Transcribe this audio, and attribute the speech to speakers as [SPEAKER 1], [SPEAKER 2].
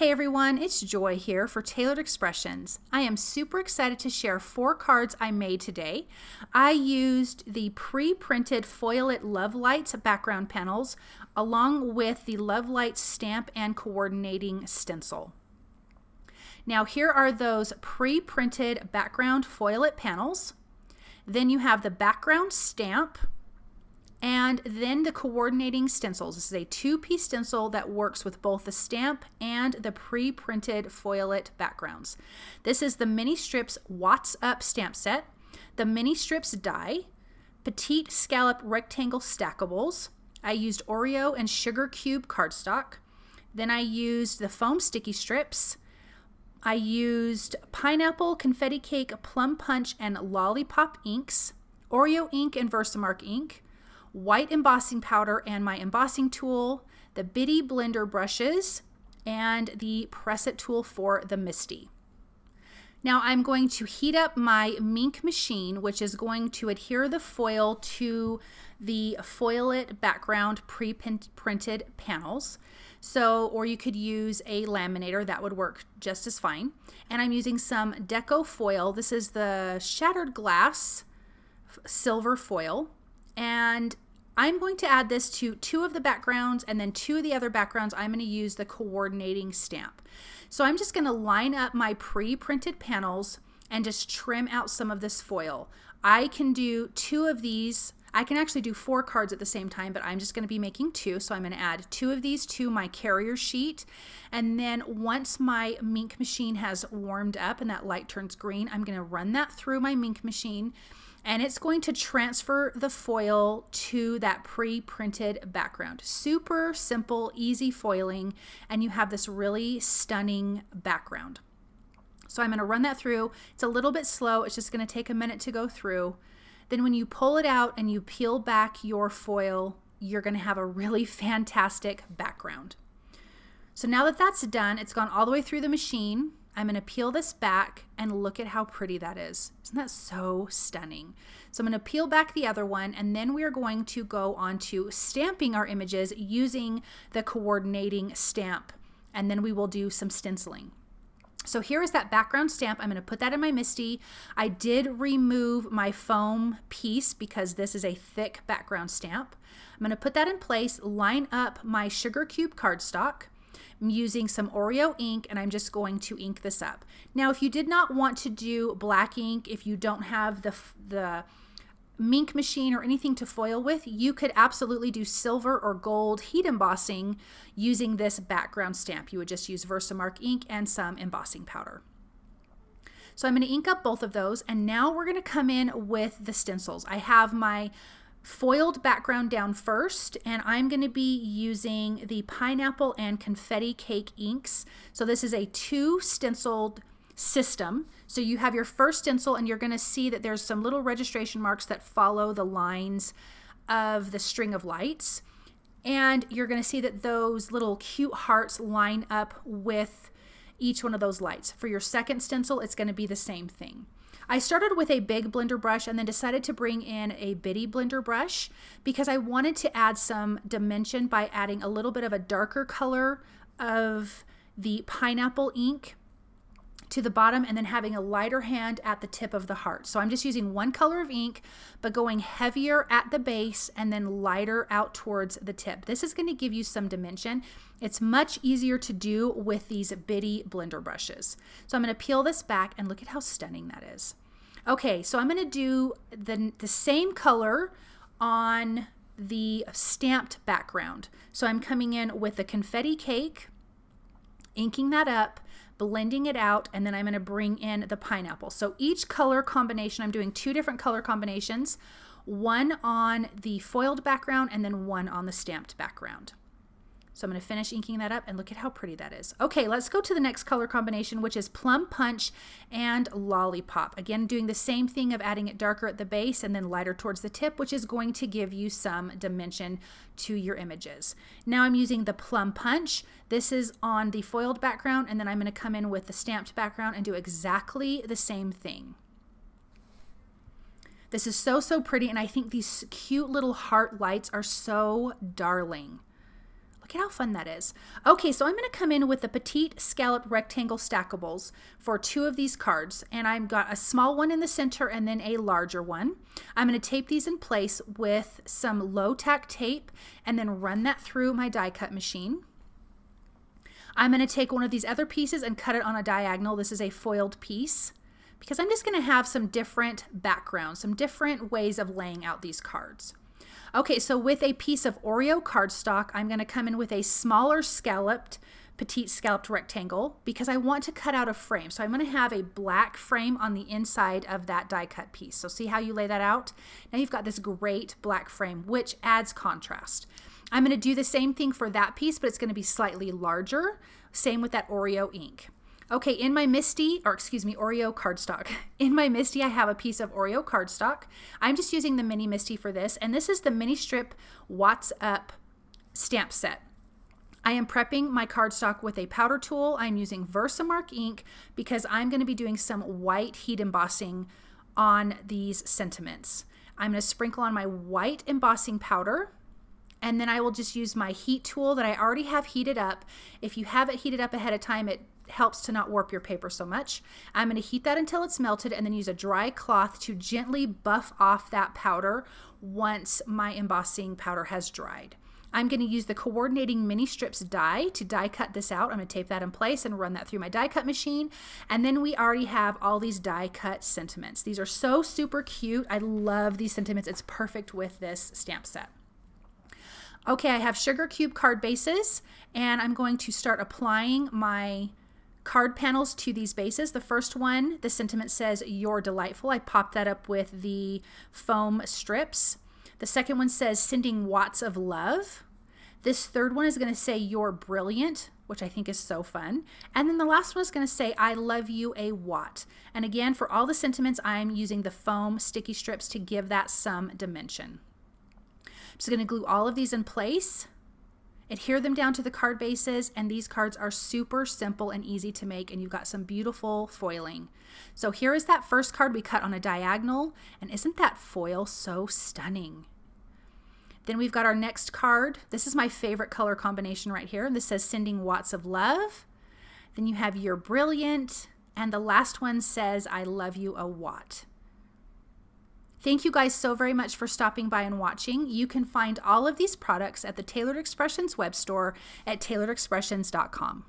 [SPEAKER 1] Hey everyone, it's Joy here for Tailored Expressions. I am super excited to share 4 cards I made today. I used the pre-printed Foil It Love Lights background panels along with the Love Lights stamp and coordinating stencil. Now here are those pre-printed background Foil It panels. Then you have the background stamp, and then the coordinating stencils. This is a 2-piece stencil that works with both the stamp and the pre-printed Foil It backgrounds. This is the Mini Strips Watts Up stamp set, the Mini Strips die, Petite Scallop rectangle stackables. I used Oreo and sugar cube cardstock. Then I used the foam sticky strips. I used pineapple, confetti cake, plum punch, and lollipop inks, Oreo ink and VersaMark ink, white embossing powder and my embossing tool, the bitty blender brushes, and the press it tool for the Misty. Now I'm going to heat up my Mink machine, which is going to adhere the foil to the Foil It background pre-printed panels. Or you could use a laminator, that would work just as fine. And I'm using some Deco foil. This is the shattered glass silver foil. And I'm going to add this to 2 of the backgrounds, and then 2 of the other backgrounds I'm going to use the coordinating stamp. So I'm just going to line up my pre-printed panels and just trim out some of this foil. I can do 2 of these. I can actually do 4 cards at the same time, but I'm just going to be making 2. So I'm going to add 2 of these to my carrier sheet. And then once my Mink machine has warmed up and that light turns green, I'm going to run that through my Mink machine. And it's going to transfer the foil to that pre-printed background. Super simple, easy foiling, and you have this really stunning background. So I'm going to run that through. It's a little bit slow. It's just going to take a minute to go through. Then when you pull it out and you peel back your foil, you're going to have a really fantastic background. So now that that's done, it's gone all the way through the machine. I'm going to peel this back and look at how pretty that is. Isn't that so stunning? So I'm going to peel back the other one, and then we are going to go on to stamping our images using the coordinating stamp, and then we will do some stenciling. So here is that background stamp. I'm going to put that in my Misty. I did remove my foam piece because this is a thick background stamp. I'm going to put that in place, line up my sugar cube cardstock. I'm using some Oreo ink, and I'm just going to ink this up. Now, if you did not want to do black ink, if you don't have the Mink machine or anything to foil with, you could absolutely do silver or gold heat embossing using this background stamp. You would just use VersaMark ink and some embossing powder. So I'm going to ink up both of those, and now we're going to come in with the stencils. I have my foiled background down first, and I'm going to be using the pineapple and confetti cake inks. So this is a 2 stenciled system. So you have your first stencil, and you're going to see that there's some little registration marks that follow the lines of the string of lights. And you're going to see that those little cute hearts line up with each one of those lights. For your second stencil, it's going to be the same thing. I started with a big blender brush and then decided to bring in a bitty blender brush because I wanted to add some dimension by adding a little bit of a darker color of the pineapple ink to the bottom and then having a lighter hand at the tip of the heart. So I'm just using 1 color of ink, but going heavier at the base and then lighter out towards the tip. This is going to give you some dimension. It's much easier to do with these bitty blender brushes. So I'm going to peel this back and look at how stunning that is. Okay, so I'm going to do the same color on the stamped background. So I'm coming in with the confetti cake, inking that up, blending it out, and then I'm going to bring in the pineapple. So each color combination, I'm doing 2 different color combinations, one on the foiled background and then one on the stamped background. So I'm going to finish inking that up, and look at how pretty that is. Okay, let's go to the next color combination, which is Plum Punch and Lollipop. Again, doing the same thing of adding it darker at the base and then lighter towards the tip, which is going to give you some dimension to your images. Now I'm using the Plum Punch. This is on the foiled background, and then I'm going to come in with the stamped background and do exactly the same thing. This is so, so pretty, and I think these cute little heart lights are so darling. Look at how fun that is. Okay, so I'm going to come in with the Petite Scallop Rectangle Stackables for 2 of these cards. And I've got a small one in the center and then a larger one. I'm going to tape these in place with some low tack tape and then run that through my die cut machine. I'm going to take one of these other pieces and cut it on a diagonal. This is a foiled piece because I'm just going to have some different backgrounds, some different ways of laying out these cards. Okay, so with a piece of Oreo cardstock, I'm going to come in with a smaller petite scalloped rectangle because I want to cut out a frame. So I'm going to have a black frame on the inside of that die cut piece. So see how you lay that out? Now you've got this great black frame, which adds contrast. I'm going to do the same thing for that piece, but it's going to be slightly larger. Same with that Oreo ink. Okay, in my Oreo cardstock. In my Misty, I have a piece of Oreo cardstock. I'm just using the mini Misty for this, and this is the mini strip What's Up stamp set. I am prepping my cardstock with a powder tool. I'm using VersaMark ink because I'm going to be doing some white heat embossing on these sentiments. I'm going to sprinkle on my white embossing powder, and then I will just use my heat tool that I already have heated up. If you have it heated up ahead of time, it helps to not warp your paper so much. I'm going to heat that until it's melted and then use a dry cloth to gently buff off that powder once my embossing powder has dried. I'm going to use the coordinating mini strips die to die cut this out. I'm going to tape that in place and run that through my die cut machine. And then we already have all these die cut sentiments. These are so super cute. I love these sentiments. It's perfect with this stamp set. Okay, I have sugar cube card bases and I'm going to start applying my card panels to these bases. The first one, the sentiment says, "You're delightful." I popped that up with the foam strips. The second one says, "Sending watts of love." This third one is going to say, "You're brilliant," which I think is so fun. And then the last one is going to say, "I love you a watt." And again, for all the sentiments, I'm using the foam sticky strips to give that some dimension. I'm just going to glue all of these in place, adhere them down to the card bases, and these cards are super simple and easy to make, and you've got some beautiful foiling. So here is that first card we cut on a diagonal, and isn't that foil so stunning? Then we've got our next card. This is my favorite color combination right here. This says, "Sending watts of love." Then you have "You're brilliant," and the last one says, "I love you a watt." Thank you guys so very much for stopping by and watching. You can find all of these products at the Tailored Expressions web store at tailoredexpressions.com.